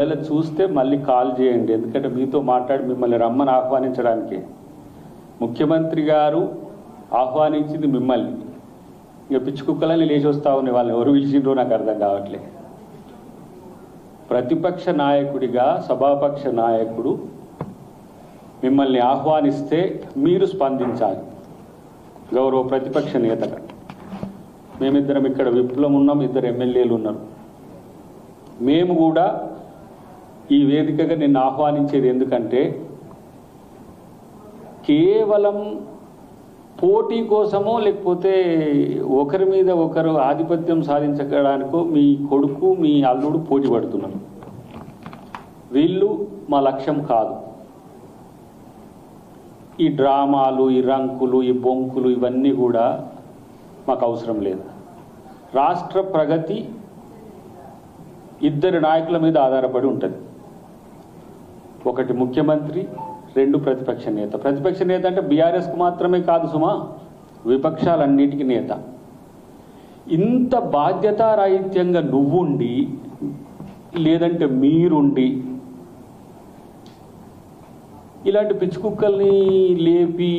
ఇలా చూస్తే మళ్ళీ కాల్ చేయండి, ఎందుకంటే మీతో మాట్లాడి మిమ్మల్ని రమ్మని ఆహ్వానించడానికి ముఖ్యమంత్రి గారు ఆహ్వానించింది మిమ్మల్ని. ఇక పిచ్చి కుక్కలని లేచి వస్తా ఉన్నాయి, వాళ్ళని ఎవరు పిలిచిండ్రో నాకు అర్థం కావట్లేదు. ప్రతిపక్ష నాయకుడిగా సభాపక్ష నాయకుడు మిమ్మల్ని ఆహ్వానిస్తే మీరు స్పందించాలి. గౌరవ ప్రతిపక్ష నేతగా మేమిద్దరం ఇక్కడ విప్లవం ఉన్నాం, ఇద్దరు ఎమ్మెల్యేలు ఉన్నారు. మేము కూడా ఈ వేదికగా నిన్ను ఆహ్వానించేది ఎందుకంటే కేవలం పోటీ కోసమో లేకపోతే ఒకరి మీద ఒకరు ఆధిపత్యం సాధించడానికో మీ కొడుకు మీ అల్లుడు పోటీ పడుతున్నారు. వీళ్ళు మా లక్ష్యం కాదు. ఈ డ్రామాలు, ఈ రంకులు, ఈ బొంకులు ఇవన్నీ కూడా మాకు అవసరం లేదు. రాష్ట్ర ప్రగతి ఇద్దరు నాయకుల మీద ఆధారపడి ఉంటుంది. ఒకటి ముఖ్యమంత్రి, రెండు ప్రతిపక్ష నేత. ప్రతిపక్ష నేత అంటే బీఆర్ఎస్కు మాత్రమే కాదు సుమా, విపక్షాలన్నిటికీ నేత. ఇంత బాధ్యతారాహిత్యంగా నువ్వుండి లేదంటే మీరుండి ఇలాంటి పిచ్చి కుక్కల్ని లేపి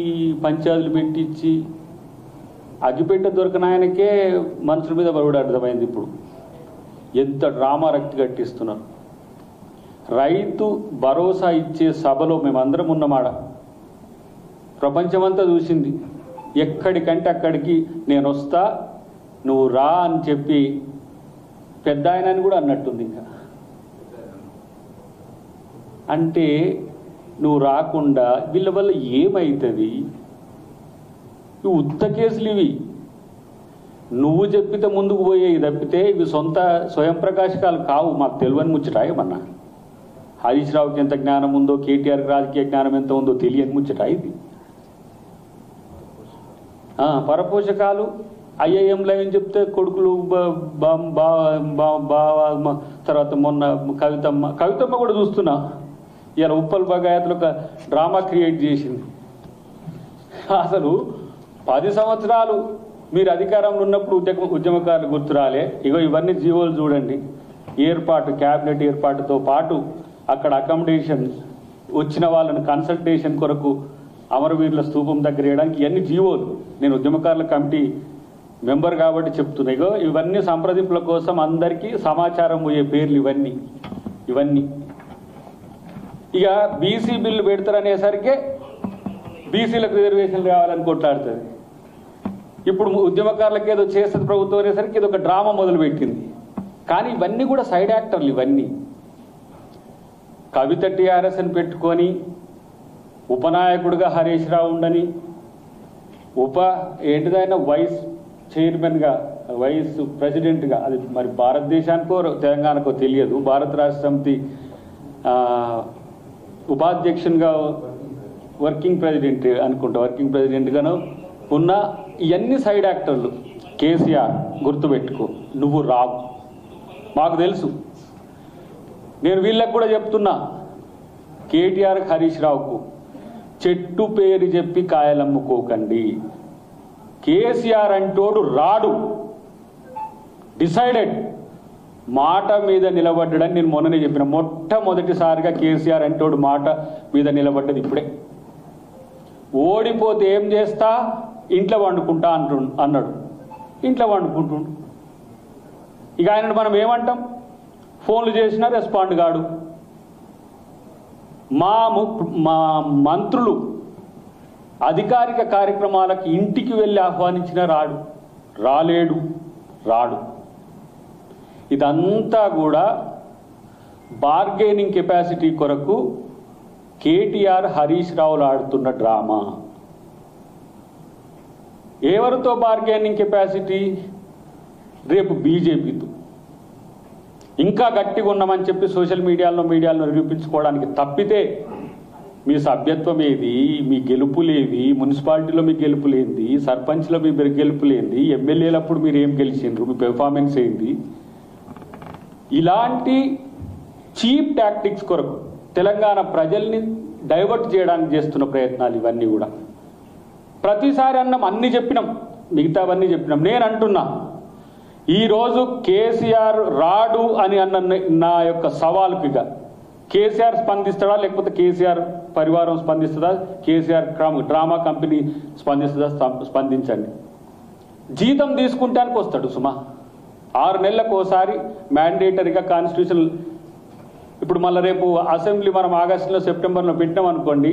పంచాయతీలు పెట్టించి అగ్గిపెట్ట దొరకని ఆయనకే మనుషుల మీద బరువుడు అర్థమైంది. ఇప్పుడు ఎంత డ్రామా రక్తి కట్టిస్తున్నారు. రైతు భరోసా ఇచ్చే సభలో మేమందరం ఉన్నమాట, ప్రపంచమంతా చూసింది. ఎక్కడికంటే అక్కడికి నేను వస్తా, నువ్వు రా అని చెప్పి పెద్ద ఆయనని కూడా అన్నట్టుంది. ఇంకా అంటే నువ్వు రాకుండా వీళ్ళ వల్ల ఏమవుతుంది? ఇవి ఉత్త కేసులు. ఇవి నువ్వు చెప్పితే ముందుకు పోయేవి తప్పితే ఇవి సొంత స్వయం ప్రకాశకాలు కావు. మాకు తెలియని ముచ్చట ఏమన్నా. హరీష్ రావుకి ఎంత జ్ఞానం ఉందో, కేటీఆర్కి రాజకీయ జ్ఞానం ఎంత ఉందో తెలియని ముచ్చట ఇది. పరపోషకాలు ఐఐఎంలో ఏం చెప్తే కొడుకులు తర్వాత మొన్న కవితమ్మ కూడా చూస్తున్నా ఇలా ఉప్పల్ బగాయతలు ఒక డ్రామా క్రియేట్ చేసింది. అసలు 10 సంవత్సరాలు మీరు అధికారంలో ఉన్నప్పుడు ఉద్యమకారులు గుర్తురాలే. ఇగో ఇవన్నీ జీవోలు చూడండి. ఏర్పాటు, క్యాబినెట్ ఏర్పాటుతో పాటు అక్కడ అకామిడేషన్, వచ్చిన వాళ్ళని కన్సల్టేషన్ కొరకు అమరవీరుల స్తూపం దగ్గర వేయడానికి ఇవన్నీ జీవోలు. నేను ఉద్యమకారుల కమిటీ మెంబర్ కాబట్టి చెప్తున్నా. ఇగో ఇవన్నీ సంప్రదింపుల కోసం అందరికీ సమాచారం పోయే పేర్లు ఇవన్నీ. ఇక బీసీ బిల్లు పెడతారనేసరికి బీసీలకు రిజర్వేషన్లు కావాలని కొట్లాడుతుంది. ఇప్పుడు ఉద్యమకారులకు ఏదో చేస్తుంది ప్రభుత్వం అనేసరికి ఇది ఒక డ్రామా మొదలుపెట్టింది. కానీ ఇవన్నీ కూడా సైడ్ యాక్టర్లు. ఇవన్నీ కవిత టీఆర్ఎస్ అని పెట్టుకొని ఉపనాయకుడిగా హరీష్ రావు ఉండని, ఏంటిదైనా వైస్ చైర్మన్గా, వైస్ ప్రెసిడెంట్గా, అది మరి భారతదేశానికో తెలంగాణకో తెలియదు, భారత రాష్ట్ర సమితి ఉపాధ్యక్షునిగా వర్కింగ్ ప్రెసిడెంట్ అనుకుంటా, వర్కింగ్ ప్రెసిడెంట్గాను ఉన్న ఇవన్నీ సైడ్ యాక్టర్లు. కేసీఆర్ గుర్తుపెట్టుకో, నువ్వు రావు, మాకు తెలుసు. నేను వీళ్ళకు కూడా చెప్తున్నా, కేటీఆర్ హరీష్ రావుకు చెట్టు పేరు చెప్పి కాయలమ్ముకోకండి. కేసీఆర్ అంటోడు రాడు, డిసైడెడ్. మాట మీద నిలబడ్డాడని నేను మొన్ననే చెప్పిన. మొట్టమొదటిసారిగా కేసీఆర్ అంటోడు మాట మీద నిలబడ్డది ఇప్పుడే. ఓడిపోతే ఏం చేస్తా, ఇంట్లో వండుకుంటా అన్నాడు. ఇంట్లో వండుకుంటుండు. ఇక ఆయనను మనం ఏమంటాం? ఫోన్లు చేసినా రెస్పాండ్ కాడు. మా మంత్రులు అధికారిక కార్యక్రమాలకు ఇంటికి వెళ్ళి ఆహ్వానించినా రాడు. ఇదంతా కూడా బార్గెనింగ్ కెపాసిటీ కొరకు కేటీఆర్ హరీష్ రావులు ఆడుతున్న డ్రామా. ఎవరితో బార్గెనింగ్ కెపాసిటీ? రేపు బీజేపీతో. ఇంకా గట్టిగా ఉన్నామని చెప్పి సోషల్ మీడియాలో నిరూపించుకోవడానికి తప్పితే మీ సభ్యత్వం ఏది, మీ గెలుపులేవి, మున్సిపాలిటీలో మీ గెలుపులేంది, సర్పంచ్లో మీ గెలుపులేంది, ఎమ్మెల్యేలప్పుడు మీరు ఏం గెలిచిండ్రు, మీ పెర్ఫార్మెన్స్ ఏంది? ఇలాంటి చీప్ టాక్టిక్స్ కొరకు తెలంగాణ ప్రజల్ని డైవర్ట్ చేయడానికి చేస్తున్న ప్రయత్నాలు ఇవన్నీ కూడా. ప్రతిసారి అన్నం అన్ని చెప్పినాం, మిగతావన్నీ చెప్పినాం. నేను అంటున్నా, ఈరోజు కేసీఆర్ రాడు అని అన్న నా యొక్క సవాలుకిగా కేసీఆర్ స్పందిస్తాడా, లేకపోతే కేసీఆర్ పరివారం స్పందిస్తుందా, కేసీఆర్ డ్రామా కంపెనీ స్పందిస్తుందా? స్పందించండి. జీతం తీసుకుంటానికి వస్తాడు సుమా, 6 నెలలకు ఒకసారి మ్యాండేటరీగా కాన్స్టిట్యూషన్. ఇప్పుడు మళ్ళీ రేపు అసెంబ్లీ మనం ఆగస్టులో సెప్టెంబర్లో పెట్టినాం అనుకోండి,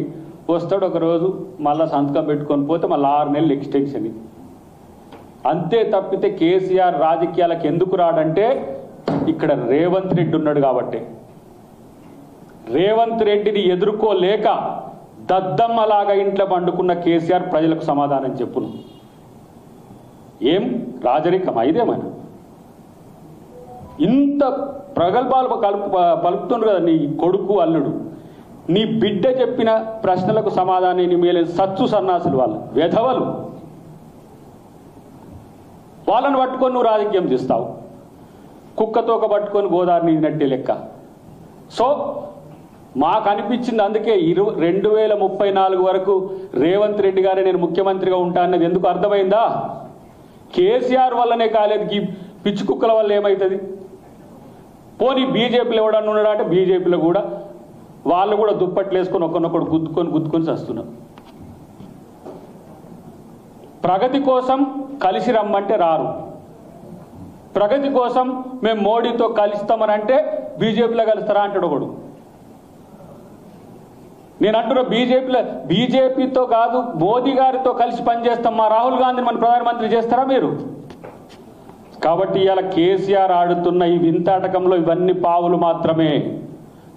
వస్తాడు ఒకరోజు మళ్ళీ సంతకం పెట్టుకొని పోతే మళ్ళీ 6 నెలలు ఎక్స్టెన్షన్. అంతే తప్పితే కేసీఆర్ రాజకీయాలకు ఎందుకు రాడంటే ఇక్కడ రేవంత్ రెడ్డి ఉన్నాడు కాబట్టి. రేవంత్ రెడ్డిని ఎదుర్కోలేక దద్దమ్మలాగా ఇంట్లో పండుకున్న కేసీఆర్ ప్రజలకు సమాధానం చెప్పును. ఏం రాజరికమా ఇదేమైనా? ఇంత ప్రగల్భాలు పలుకుతుండ్రు కదా నీ కొడుకు అల్లుడు. నీ బిడ్డ చెప్పిన ప్రశ్నలకు సమాధానం మేలే సచ్చు సన్నాసులు, వాళ్ళు వెధవలు. వాళ్ళని పట్టుకొని నువ్వు రాజకీయం చేస్తావు, కుక్కతోక పట్టుకొని గోదావరి నీదినట్టే లెక్క. సో మాకు అనిపించింది, అందుకే 2034 వరకు రేవంత్ రెడ్డి గారే నేను ముఖ్యమంత్రిగా ఉంటా అన్నది ఎందుకు అర్థమైందా? కేసీఆర్ వల్లనే కాలేదు, పిచ్చి కుక్కల వల్ల ఏమవుతుంది? పోనీ బీజేపీలో ఎవడన్నా ఉన్నాడా అంటే బీజేపీలో కూడా వాళ్ళు కూడా దుప్పట్లు వేసుకొని ఒకరినొకడు గుద్దుకొని చస్తున్నారు. ప్రగతి కోసం కలిసి రమ్మంటే రారు, ప్రగతి కోసం మేము మోడీతో కలుస్తామని అంటే బీజేపీలో కలుస్తారా అంటాడు ఒకడు. నేను అంటున్నా బీజేపీతో కాదు, మోదీ గారితో కలిసి పనిచేస్తాం, మా రాహుల్ గాంధీని మన ప్రధానమంత్రి చేస్తారా మీరు? కాబట్టి ఇవాళ కేసీఆర్ ఆడుతున్న ఈ వింతాటకంలో ఇవన్నీ పావులు మాత్రమే.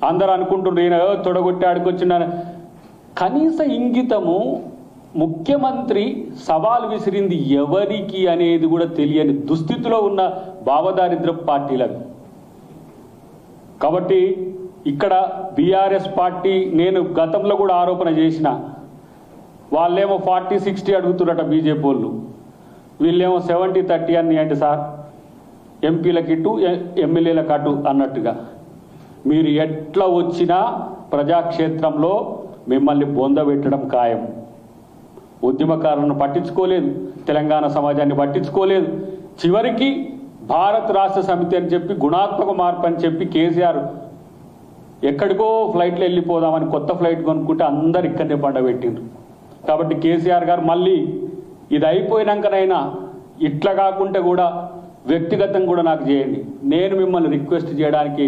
అందరూ అనుకుంటున్నారు ఈయన తొడగొట్టి ఆడుకొచ్చిన కనీస ఇంగితము. ముఖ్యమంత్రి సవాల్ విసిరింది ఎవరికి అనేది కూడా తెలియని దుస్థితిలో ఉన్న భావదారిద్ర పార్టీలకు. కాబట్టి ఇక్కడ బీఆర్ఎస్ పార్టీ, నేను గతంలో కూడా ఆరోపణ చేసిన, వాళ్ళేమో 40-60 అడుగుతున్నట బీజేపీ వాళ్ళు, వీళ్ళేమో 70-30 అని. అంటే సార్ ఎంపీలకి ఇటు ఎమ్మెల్యేలకు అటు అన్నట్టుగా మీరు ఎట్లా వచ్చినా ప్రజాక్షేత్రంలో మిమ్మల్ని బొందబెట్టడం ఖాయం. ఉద్యమకారులను పట్టించుకోలేదు, తెలంగాణ సమాజాన్ని పట్టించుకోలేదు. చివరికి భారత్ రాష్ట్ర సమితి అని చెప్పి గుణాత్మక మార్పు అని చెప్పి కేసీఆర్ ఎక్కడికో ఫ్లైట్లో వెళ్ళిపోదామని కొత్త ఫ్లైట్ కొనుక్కుంటే అందరు ఇక్కడనే పండబెట్టిండ్రు. కాబట్టి కేసీఆర్ గారు మళ్ళీ ఇది అయిపోయినాకనైనా ఇట్లా కాకుంటే కూడా వ్యక్తిగతంగా కూడా నాకు చేయండి. నేను మిమ్మల్ని రిక్వెస్ట్ చేయడానికి,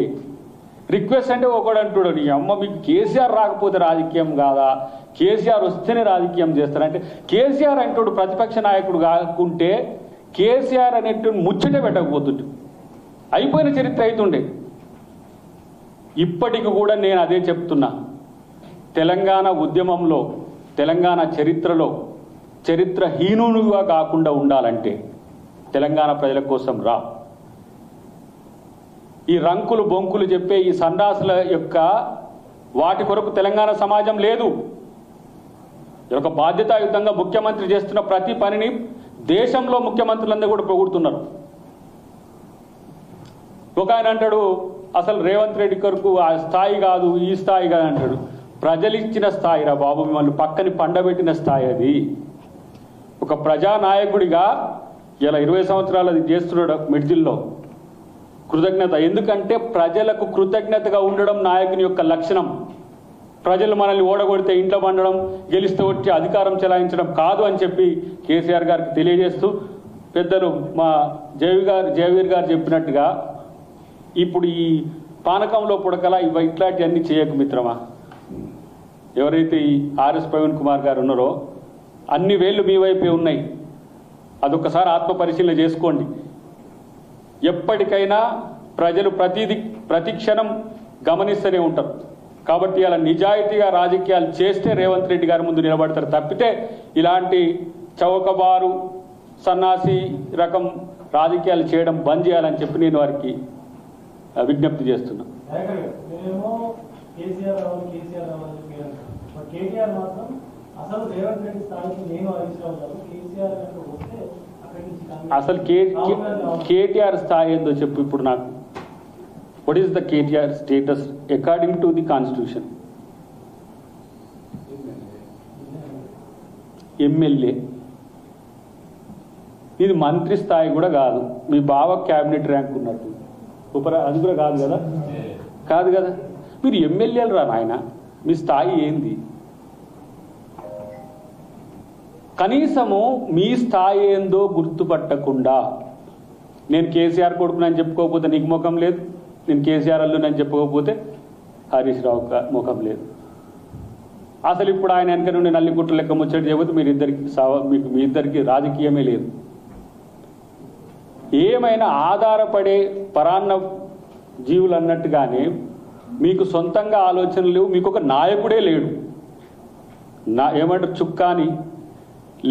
రిక్వెస్ట్ అంటే ఒకడు అంటున్నాడు, నీ అమ్మ మీకు కేసీఆర్ రాకపోతే రాజకీయం కాదా, కేసీఆర్ వస్తేనే రాజకీయం చేస్తారంటే, కేసీఆర్ అంటాడు ప్రతిపక్ష నాయకుడు కాకుంటే కేసీఆర్ అనేటువంటి ముచ్చటే పెట్టకపోతుండే అయిపోయిన చరిత్ర అవుతుండే. ఇప్పటికి కూడా నేను అదే చెప్తున్నా, తెలంగాణ ఉద్యమంలో, తెలంగాణ చరిత్రలో చరిత్రహీనునిగా కాకుండా ఉండాలంటే తెలంగాణ ప్రజల కోసం రా. ఈ రంకులు బొంకులు చెప్పే ఈ సండాసుల యొక్క వాటి కొరకు తెలంగాణ సమాజం లేదు. ఒక బాధ్యతాయుతంగా ముఖ్యమంత్రి చేస్తున్న ప్రతి పనిని దేశంలో ముఖ్యమంత్రులందరూ కూడా పొగుడుతున్నారు. ఒక ఆయన అంటాడు అసలు రేవంత్ రెడ్డి కొరకు ఆ స్థాయి కాదు, ఈ స్థాయి కాదు అంటాడు. ప్రజలు ఇచ్చిన స్థాయి రా బాబు, మిమ్మల్ని పక్కని పండబెట్టిన స్థాయి అది. ఒక ప్రజానాయకుడిగా ఇలా 20 సంవత్సరాలు అది చేస్తున్నాడు మిడ్జిల్లో. కృతజ్ఞత, ఎందుకంటే ప్రజలకు కృతజ్ఞతగా ఉండడం నాయకుని యొక్క లక్షణం. ప్రజలు మనల్ని ఓడగొడితే ఇంట్లో పండడం, గెలిస్తే వచ్చి అధికారం చెలాయించడం కాదు అని చెప్పి కేసీఆర్ గారికి తెలియజేస్తూ, పెద్దలు మా జయవీర్ గారు చెప్పినట్టుగా ఇప్పుడు ఈ పానకంలో పుడకలా ఇట్లాంటివన్నీ చేయకు మిత్రమా. ఎవరైతే ఈ ఆర్ఎస్ ప్రవీణ్ కుమార్ గారు ఉన్నారో అన్ని వేళ్ళు మీ వైపే ఉన్నాయి. అదొకసారి ఆత్మ పరిశీలన చేసుకోండి. ఎప్పటికైనా ప్రజలు ప్రతి క్షణం గమనిస్తూనే ఉంటారు. కాబట్టి అలా నిజాయితీగా రాజకీయాలు చేస్తే రేవంత్ రెడ్డి గారి ముందు నిలబడతారు తప్పితే ఇలాంటి చౌకబారు సన్నాసి రకం రాజకీయాలు చేయడం బంద్ చేయాలని చెప్పి నేను వారికి విజ్ఞప్తి చేస్తున్నా. అసలు కేటీఆర్ స్థాయి ఏందో చెప్పు ఇప్పుడు నాకు. What is the KTR status according to the constitution? MLA. ఇది మంత్రి స్థాయి కూడా కాదు. మీ బావ క్యాబినెట్ ర్యాంక్ ఉన్నట్టు అది కూడా కాదు కదా, కాదు కదా. మీరు ఎమ్మెల్యేలు రా నాయన, మీ స్థాయి ఏంది? కనీసము మీ స్థాయి ఏందో గుర్తుపట్టకుండా, నేను కేసీఆర్ కొడుకునని చెప్పుకోకపోతే నీకు ముఖం లేదు, నేను కేసీఆర్ అల్లునని చెప్పుకోకపోతే హరీష్ రావు ముఖం లేదు. అసలు ఇప్పుడు ఆయన వెనక నుండి నల్లిగుట్ట లెక్క ముచ్చట చేయబోతే మీ ఇద్దరికి రాజకీయమే లేదు. ఏమైనా ఆధారపడే పరాన్న జీవులు అన్నట్టుగానే మీకు సొంతంగా ఆలోచనలు లేవు, మీకు ఒక నాయకుడే లేడు. ఏమంటారు, చుక్కాని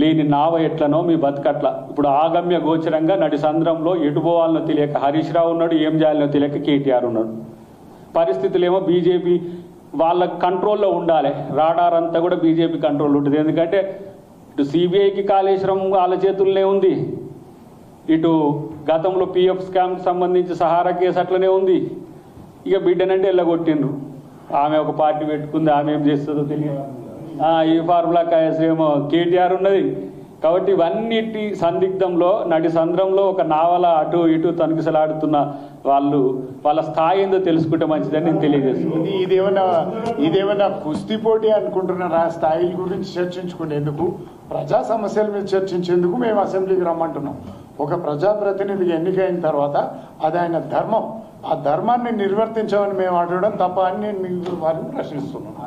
లేని నావ ఎట్లనో మీ బతుకట్ల. ఇప్పుడు ఆగమ్య గోచరంగా నడి సంద్రంలో ఎటు పోవాలనో తెలియక హరీష్ రావు ఉన్నాడు, ఏం చేయాలనో తెలియక కేటీఆర్ ఉన్నాడు. పరిస్థితులు ఏమో బీజేపీ వాళ్ళ కంట్రోల్లో ఉండాలి, రాడార్ అంతా కూడా బీజేపీ కంట్రోల్ ఉంటుంది. ఎందుకంటే ఇటు సిబిఐకి కాళేశ్వరం వాళ్ళ చేతుల్లోనే ఉంది, ఇటు గతంలో పిఎఫ్ స్కామ్కి సంబంధించి సహారా కేసు అట్లనే ఉంది. ఇక బిడ్డనంటే వెళ్ళగొట్టిండ్రు, ఆమె ఒక పార్టీ పెట్టుకుంది, ఆమె ఏం చేస్తుందో తెలియదు. ఈ ఫార్ములా ఏమో కేటీఆర్ ఉన్నది. కాబట్టి ఇవన్నిటి సందిగ్ధంలో నడి సంద్రంలో ఒక నావల అటు ఇటు తనిఖీసలాడుతున్న వాళ్ళు వాళ్ళ స్థాయి ఏందో తెలుసుకుంటే మంచిదని నేను తెలియజేస్తున్నాను. ఇదేమన్నా కుస్తీ పోటీ అనుకుంటున్నారు? ఆ స్థాయిల గురించి చర్చించుకునేందుకు, ప్రజా సమస్యల మీద చర్చించేందుకు మేము అసెంబ్లీకి రమ్మంటున్నాం. ఒక ప్రజాప్రతినిధిగా ఎన్నికైన తర్వాత అది ఆయన ధర్మం, ఆ ధర్మాన్ని నిర్వర్తించామని మేము అడగడం తప్ప అని నేను మీకు వారిని ప్రశ్నిస్తున్నాను.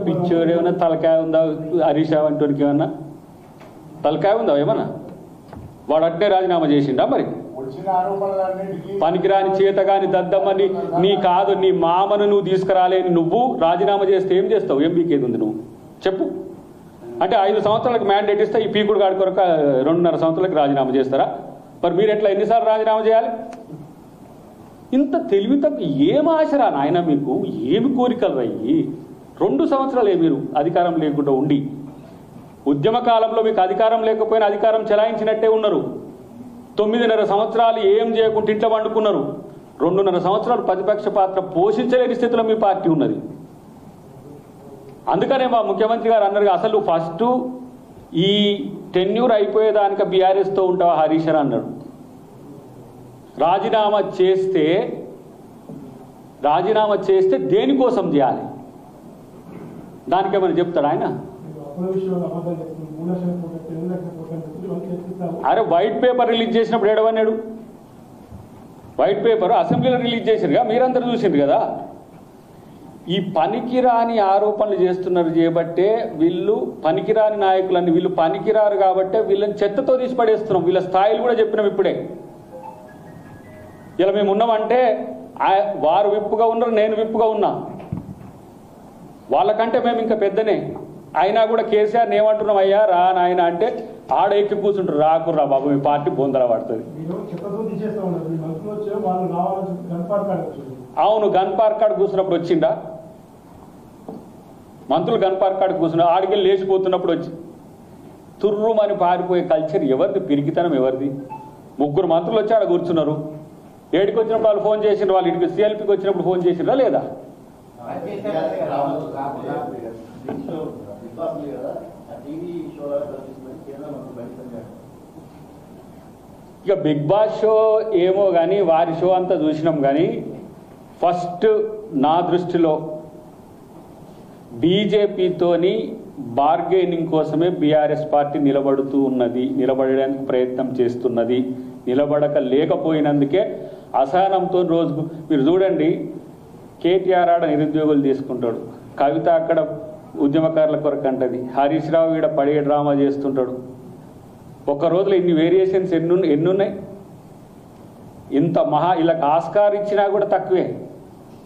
పిచ్చోడు ఏమన్నా తలకాయ ఉందా హరీష్ రావు అంటోనికి? ఏమన్నా తలకాయ ఉందా? ఏమన్నా వాడు అట్నే రాజీనామా చేసిండా? మరి పనికిరాని చేతగాని దద్దమ్మని నీ కాదు, నీ మామను నువ్వు తీసుకురాలేని నువ్వు రాజీనామా చేస్తే ఏం చేస్తావు? ఏం పీకేది ఉంది నువ్వు చెప్పు? అంటే 5 సంవత్సరాలకు మ్యాండేట్ ఇస్తే ఈ పీకుడు గాడి కొరకు 2.5 సంవత్సరాలకు రాజీనామా చేస్తారా? మరి మీరు ఎట్లా ఎన్నిసార్లు రాజీనామా చేయాలి? ఇంత తెలివి తక్కువ ఏం ఆశరా నాయన మీకు? ఏమి కోరికలు అయ్యి 2 సంవత్సరాలే మీరు అధికారం లేకుండా ఉండి, ఉద్యమ కాలంలో మీకు అధికారం లేకపోయినా అధికారం చెలాయించినట్టే ఉన్నారు. 9.5 సంవత్సరాలు ఏం చేయకుండా ఇంట్లో వండుకున్నారు. 2.5 సంవత్సరాలు ప్రతిపక్ష పాత్ర పోషించలేని స్థితిలో మీ పార్టీ ఉన్నది. అందుకనే మా ముఖ్యమంత్రి గారు అన్నారు, అసలు ఫస్ట్ ఈ టెన్యూర్ అయిపోయేదానిక బీఆర్ఎస్తో ఉంటావా హరీష్ అని అన్నాడు. రాజీనామా చేస్తే దేనికోసం చేయాలి? దానికేమైనా చెప్తాడు ఆయన? అరే వైట్ పేపర్ రిలీజ్ చేసినప్పుడు ఏడవన్నాడు? వైట్ పేపర్ అసెంబ్లీలో రిలీజ్ చేసిరుగా, మీరందరూ చూసిండ్రు కదా. ఈ పనికిరాని ఆరోపణలు చేస్తున్నారు చేయబట్టే వీళ్ళు పనికిరాని నాయకులని, వీళ్ళు పనికిరారు కాబట్టే వీళ్ళని చెత్తతో తీసి పడేస్తున్నాం. వీళ్ళ స్థాయిలు కూడా చెప్పినాం ఇప్పుడే. ఇలా మేము ఉన్నామంటే వారు విప్పుగా ఉన్నారు, నేను విప్పుగా ఉన్నా. వాళ్ళకంటే మేము ఇంకా పెద్దనే. అయినా కూడా కేసీఆర్ని ఏమంటున్నాం, అయ్యా రా నాయన అంటే ఆడ ఎక్కి కూర్చుంటారు. రాకుర్రా బాబు, మీ పార్టీ బొందల పడుతుంది. అవును, గన్ పార్క్ కాడ కూర్చున్నప్పుడు వచ్చిందా? మంత్రులు గన్ పార్క్ కాడ కూర్చున్నా, ఆడికి లేచిపోతున్నప్పుడు వచ్చి తుర్రుమని పారిపోయే కల్చర్ ఎవరిది? పిరికితనం ఎవరిది? 3 మంత్రులు వచ్చి ఆడ కూర్చున్నారు. ఏడికి వచ్చినప్పుడు వాళ్ళు ఫోన్ చేసిండ్రు, వాళ్ళు ఇంటికి సిఎల్పికి వచ్చినప్పుడు ఫోన్ చేసిండ్రా లేదా? ఇక బిగ్ బాస్ షో ఏమో కానీ వారి షో అంతా చూసినాం. కానీ ఫస్ట్ నా దృష్టిలో బీజేపీతోని బార్గెనింగ్ కోసమే బీఆర్ఎస్ పార్టీ నిలబడుతూ ఉన్నది, నిలబడడానికి ప్రయత్నం చేస్తున్నది. నిలబడక లేకపోయినందుకే అసహనంతో రోజుకు మీరు చూడండి, కేటీఆర్ ఆడ నిరుద్యోగులు తీసుకుంటాడు, కవిత అక్కడ ఉద్యమకారుల కొరకు అంటది, హరీష్ రావు ఈడ పడే డ్రామా చేస్తుంటాడు. ఒక్క రోజులో ఇన్ని వేరియేషన్స్ ఎన్నున్నాయి? ఇంత ఇలా ఆస్కార్ ఇచ్చినా కూడా తక్కువే,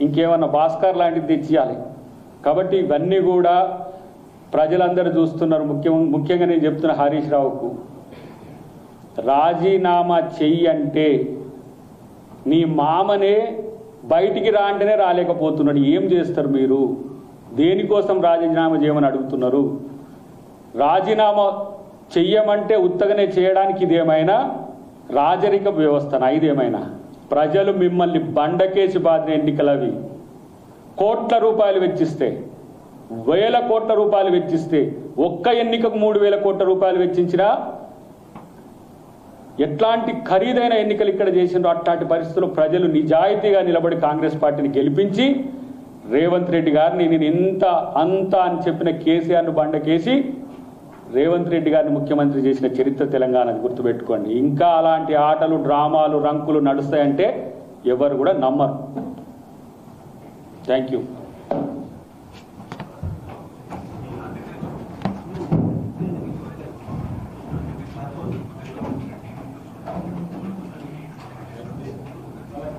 ఇంకేమన్నా భాస్కర్ లాంటిది తెచ్చియాలి. కాబట్టి ఇవన్నీ కూడా ప్రజలందరూ చూస్తున్నారు. ముఖ్యంగా నేను చెప్తున్న హరీష్ రావుకు రాజీనామా చెయ్యి అంటే నీ మామనే బయటికి రా అంటేనే రాలేకపోతున్నాడు. ఏం చేస్తారు మీరు? దేనికోసం రాజీనామా చేయమని అడుగుతున్నారు? రాజీనామా చెయ్యమంటే ఉత్తగానే చేయడానికి ఇదేమైనా రాజరిక వ్యవస్థనా? ఇదేమైనా ప్రజలు మిమ్మల్ని బండకేసి బాధిన ఎన్నికలవి. కోట్ల రూపాయలు వెచ్చిస్తే, వేల కోట్ల రూపాయలు వెచ్చిస్తే, ఒక్క ఎన్నికకు 3,000 కోట్ల రూపాయలు వెచ్చించినా ఎట్లాంటి ఖరీదైన ఎన్నికలు ఇక్కడ చేసిండ్రో అట్లాంటి పరిస్థితుల్లో ప్రజలు నిజాయితీగా నిలబడి కాంగ్రెస్ పార్టీని గెలిపించి రేవంత్ రెడ్డి గారిని నేను ఇంత అంత అని చెప్పిన కేసీఆర్ను బండకేసి రేవంత్ రెడ్డి గారిని ముఖ్యమంత్రి చేసిన చరిత్ర తెలంగాణది గుర్తుపెట్టుకోండి. ఇంకా అలాంటి ఆటలు, డ్రామాలు, రంకులు నడుస్తాయంటే ఎవరు కూడా నమ్మరు. Thank you.